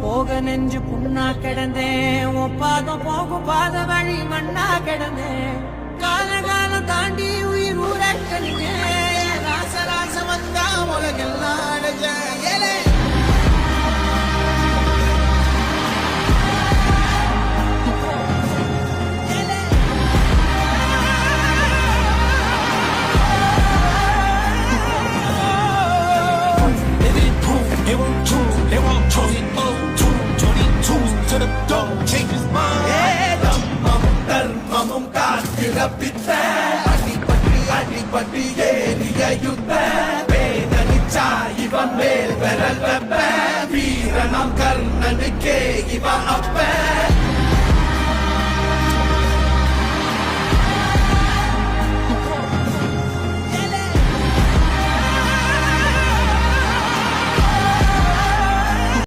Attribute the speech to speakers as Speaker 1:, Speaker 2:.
Speaker 1: போக நெஞ்சு புண்ணா கிடந்தேன் ஒப்பாதம் போகும் பாத வழி மண்ணா கிடந்தேன் காலம் தாண்டி உயிர் ஊரக்கணினேன் ராச வந்தா உலகெல்லாம் அடைஞ்ச ஏலே
Speaker 2: அடிபட்டு ஏறிய யுத்த வேதனிச்சா இவன் மேல் பெறல் வெப்ப வீரனாம் கர்ணனுக்கே இவன் அப்ப